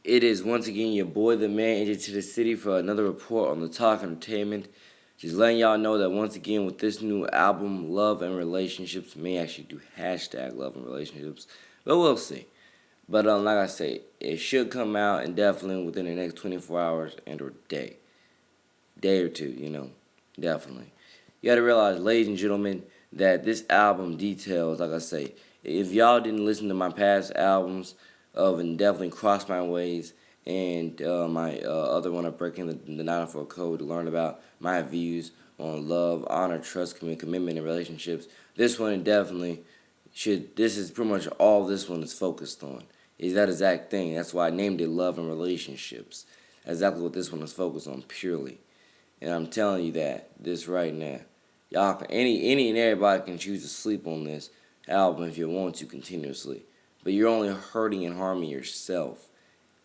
It is once again your boy the man entered to the city for another report on the Talk Entertainment. Just letting y'all know that once again with this new album, Love and Relationships, may actually do hashtag Love and Relationships, but we'll see. But like I say, it should come out and definitely within the next 24 hours and or day or two, definitely. You got to realize, ladies and gentlemen, that this album details, like I say, if y'all didn't listen to my past albums of and definitely Cross My Ways and my other one of Breaking the 904 Code to learn about my views on love, honor, trust, commitment, and relationships, this one definitely should, this is pretty much all this one is focused on, is that exact thing. That's why I named it Love and Relationships. That's exactly what this one is focused on purely. And I'm telling you that, this right now. Y'all can, any and everybody can choose to sleep on this album if you want to continuously. But you're only hurting and harming yourself.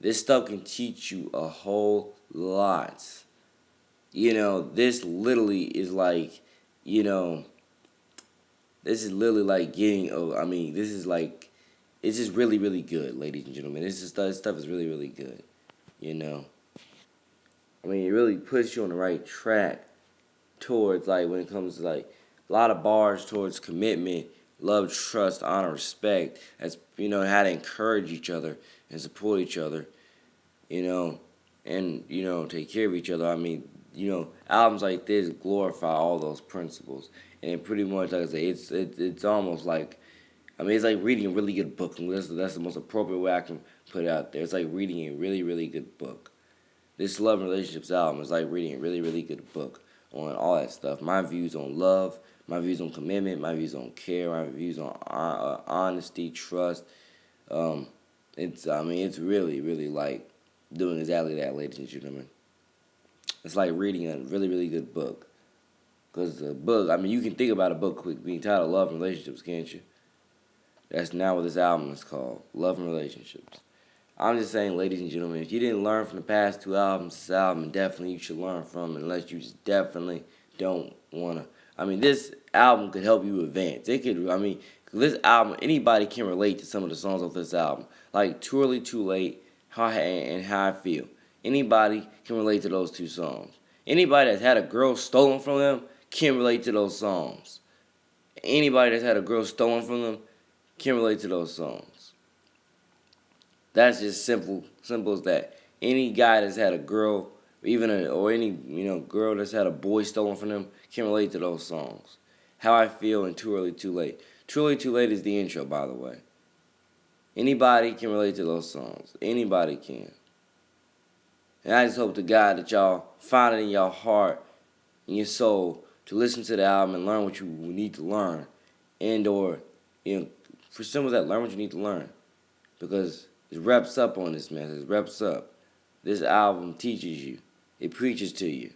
This stuff can teach you a whole lot. This literally is like, this is literally like getting, this is like, it's just really, really good, ladies and gentlemen. This stuff is really, really good, it really puts you on the right track towards, like, when it comes to, like, a lot of bars towards commitment, love, trust, honor, respect. That's, how to encourage each other and support each other, and, take care of each other. Albums like this glorify all those principles. And it pretty much, like I say, it's almost like, it's like reading a really good book. That's the most appropriate way I can put it out there. It's like reading a really, really good book. This Love and Relationships album is like reading a really, really good book on all that stuff. My views on love, my views on commitment, my views on care, my views on honesty, trust. It's really, really like doing exactly that, ladies and gentlemen. It's like reading a really, really good book. Because the book, you can think about a book being titled Love and Relationships, can't you? That's not what this album is called, Love and Relationships. I'm just saying, ladies and gentlemen, if you didn't learn from the past two albums, this album definitely you should learn from, unless you just definitely don't want to. This album could help you advance. It could, this album, anybody can relate to some of the songs of this album. Like Too Early, Too Late, How I Feel. Anybody can relate to those two songs. Anybody that's had a girl stolen from them can relate to those songs. Anybody that's had a girl stolen from them can relate to those songs. That's just simple as that. Any guy that's had a girl, or any girl that's had a boy stolen from them can relate to those songs. How I Feel and Too Early, Too Late. Too Early, Too Late is the intro, by the way. Anybody can relate to those songs. Anybody can. And I just hope to God that y'all find it in your heart, in your soul, to listen to the album and learn what you need to learn. And or, for some of that, learn what you need to learn. Because it reps up on this message. It reps up. This album teaches you. It preaches to you.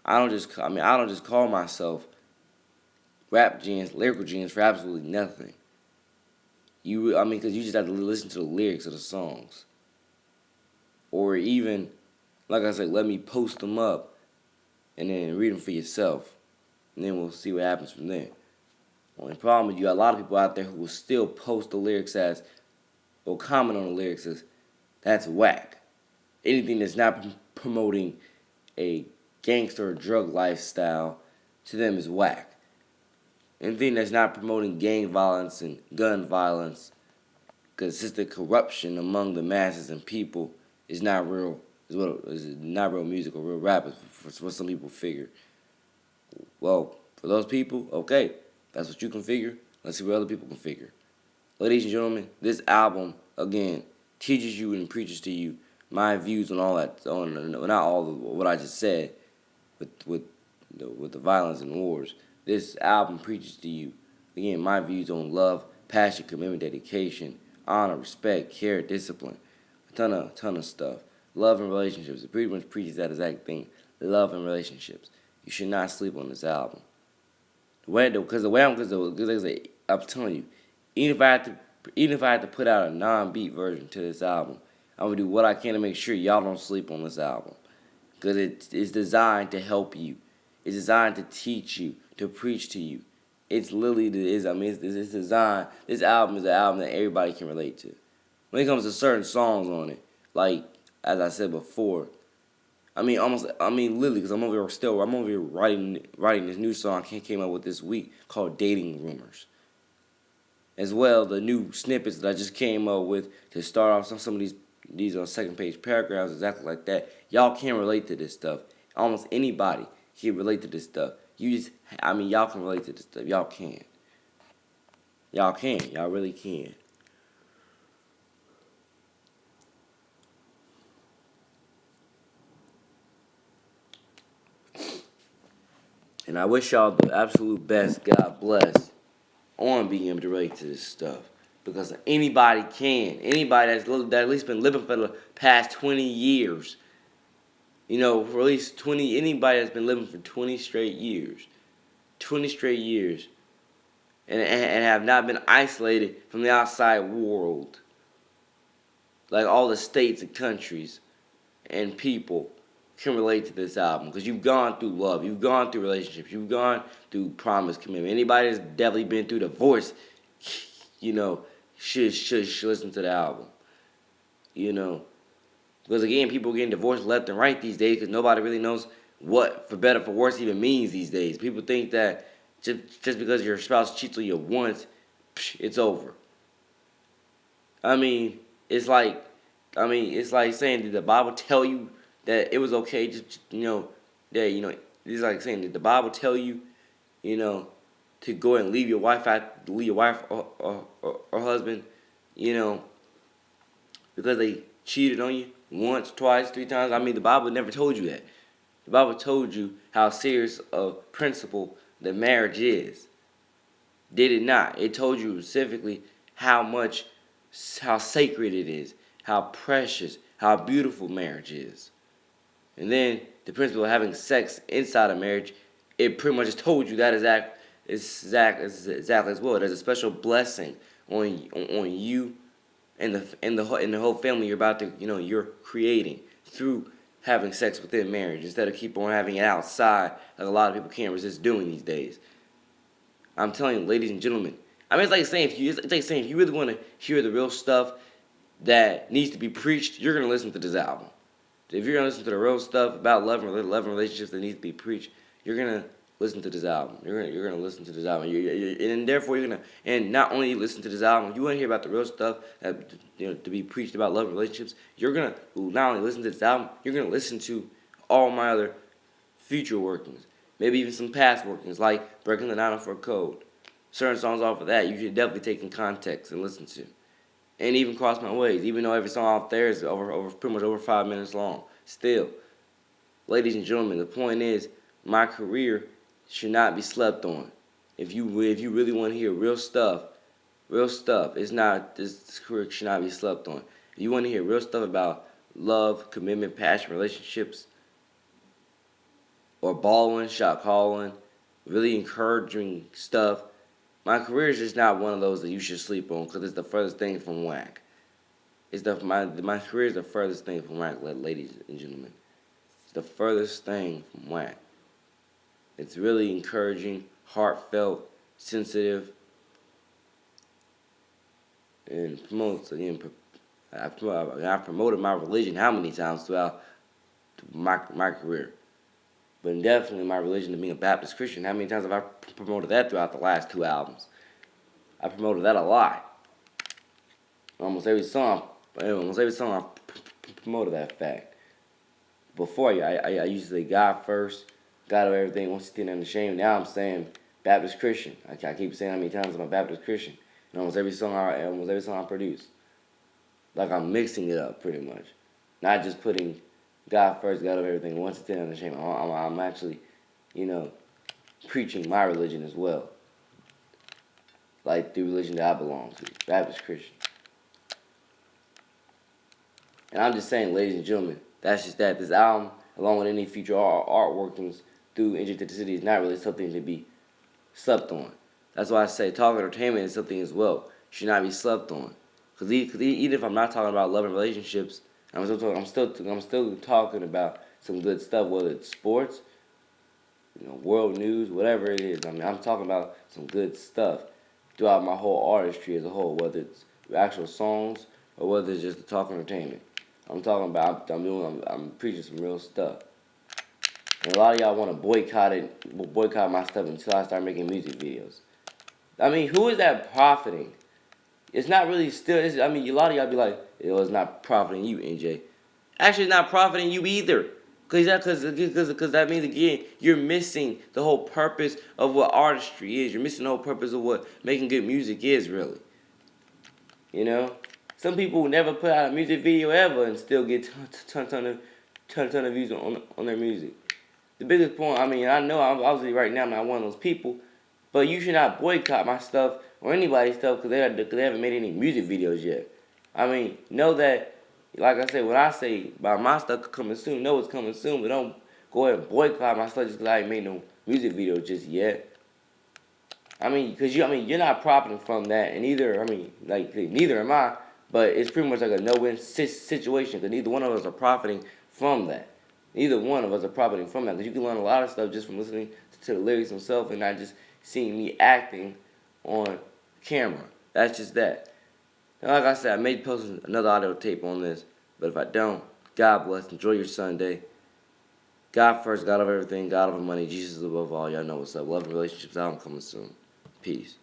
I don't just call myself rap genius, lyrical genius for absolutely nothing. Because you just have to listen to the lyrics of the songs. Or even, like I said, let me post them up and then read them for yourself. And then we'll see what happens from there. Only problem is you got a lot of people out there who will still post the lyrics as, or comment on the lyrics as, that's whack. Anything that's not promoting a gangster or drug lifestyle to them is whack. Anything that's not promoting gang violence and gun violence, consistent corruption among the masses and people, is not real. Is not real music or real rap. For what some people figure. Well, for those people, okay. That's what you can figure. Let's see what other people can figure. Ladies and gentlemen, this album, again, teaches you and preaches to you my views on all that, not all of what I just said, with the violence and wars. This album preaches to you, again, my views on love, passion, commitment, dedication, honor, respect, care, discipline, a ton of stuff. Love and relationships. It pretty much preaches that exact thing. Love and relationships. You should not sleep on this album. Because I'm telling you, even if I had to put out a non-beat version to this album, I'm gonna do what I can to make sure y'all don't sleep on this album. Because it's designed to help you. It's designed to teach you, to preach to you. It's literally it's designed. This album is an album that everybody can relate to. when it comes to certain songs on it, like as I said before. Literally, because I'm over here writing this new song I came up with this week called "Dating Rumors." As well, the new snippets that I just came up with to start off some of these second page paragraphs, exactly like that. Y'all can relate to this stuff. Almost anybody can relate to this stuff. Y'all can relate to this stuff. Y'all can. Y'all can. Y'all really can. And I wish y'all the absolute best. God bless on being able to relate to this stuff. Because anybody can. Anybody that at least been living for the past 20 years. For at least 20, anybody that's been living for 20 straight years. 20 straight years. And have not been isolated from the outside world. Like all the states and countries and people can relate to this album. Because you've gone through love. You've gone through relationships. You've gone through promise, commitment. Anybody that's definitely been through divorce, should listen to the album. Because again, people are getting divorced left and right these days because nobody really knows what for better for worse even means these days. People think that just because your spouse cheats on you once, it's over. I mean, it's like, it's like saying, did the Bible tell you that it was okay? It's like saying, did the Bible tell you, to go and leave your wife or husband, because they cheated on you once, twice, 3 times? The Bible never told you that. The Bible told you how serious a principle that marriage is. Did it not? It told you specifically how sacred it is, how precious, how beautiful marriage is. And then the principle of having sex inside of marriage, it pretty much just told you that exactly as well. There's a special blessing on you and the whole family you're creating through having sex within marriage instead of keep on having it outside like a lot of people can't resist doing these days. I'm telling you, ladies and gentlemen. It's like saying if you really want to hear the real stuff that needs to be preached, you're gonna listen to this album. If you're gonna listen to the real stuff about love and relationships that needs to be preached, you're gonna listen to this album. You're gonna listen to this album. And therefore you're gonna, and not only listen to this album, you want to hear about the real stuff that to be preached about love and relationships. You're gonna not only listen to this album, you're gonna listen to all my other future workings, maybe even some past workings like Breaking the 904 Code. Certain songs off of that you should definitely take in context and listen to. And even Cross My Ways, even though every song out there is pretty much over 5 minutes long. Still, ladies and gentlemen, the point is, my career should not be slept on. If you really want to hear real stuff, this career should not be slept on. If you want to hear real stuff about love, commitment, passion, relationships, or balling, shot calling, really encouraging stuff, my career is just not one of those that you should sleep on because it's the furthest thing from whack. My career is the furthest thing from whack, ladies and gentlemen. It's the furthest thing from whack. It's really encouraging, heartfelt, sensitive, and promotes again. I've promoted my religion how many times throughout my career. But definitely my religion of being a Baptist Christian. How many times have I promoted that throughout the last 2 albums? I promoted that a lot. Almost every song I promoted that fact. Before, I used to say God first, God over everything, once you stand under shame. Now I'm saying Baptist Christian. I keep saying how many times I'm a Baptist Christian. And almost every song I produce. Like I'm mixing it up pretty much. Not just putting God first, God over everything. Once it's in the shame, I'm actually, preaching my religion as well. Like the religion that I belong to, Baptist Christian. And I'm just saying, ladies and gentlemen, that's just that. This album, along with any future art workings through Injured City, is not really something to be slept on. That's why I say talk entertainment is something as well. Should not be slept on. Because even if I'm not talking about love and relationships, I'm still talking about some good stuff, whether it's sports, world news, whatever it is. I'm talking about some good stuff throughout my whole artistry as a whole, whether it's actual songs, or whether it's just talk entertainment. I'm talking about I'm preaching some real stuff. And a lot of y'all want to boycott my stuff until I start making music videos. I mean, who is that profiting? It's not really still. I mean, a lot of y'all be like, it's not profiting you, NJ. Actually, it's not profiting you either. Cause that means again you're missing the whole purpose of what artistry is. You're missing the whole purpose of what making good music is really. You know, some people never put out a music video ever and still get ton of views on their music. The biggest point, I mean, I know I'm obviously right now I'm not one of those people, but you should not boycott my stuff or anybody's stuff because they haven't made any music videos yet. I mean, know that, like I said, when I say about my stuff coming soon, know it's coming soon, but don't go ahead and boycott my stuff just because I ain't made no music video just yet. I mean, because you're not profiting from that, and neither am I. But it's pretty much like a no-win situation because neither one of us are profiting from that. Neither one of us are profiting from that because you can learn a lot of stuff just from listening to the lyrics themselves and not just seeing me acting on camera. That's just that. And like I said, I may post another audio tape on this, but if I don't, God bless. Enjoy your Sunday. God first, God of everything, God of money, Jesus above all. Y'all know what's up. Love and Relationships Album coming soon. Peace.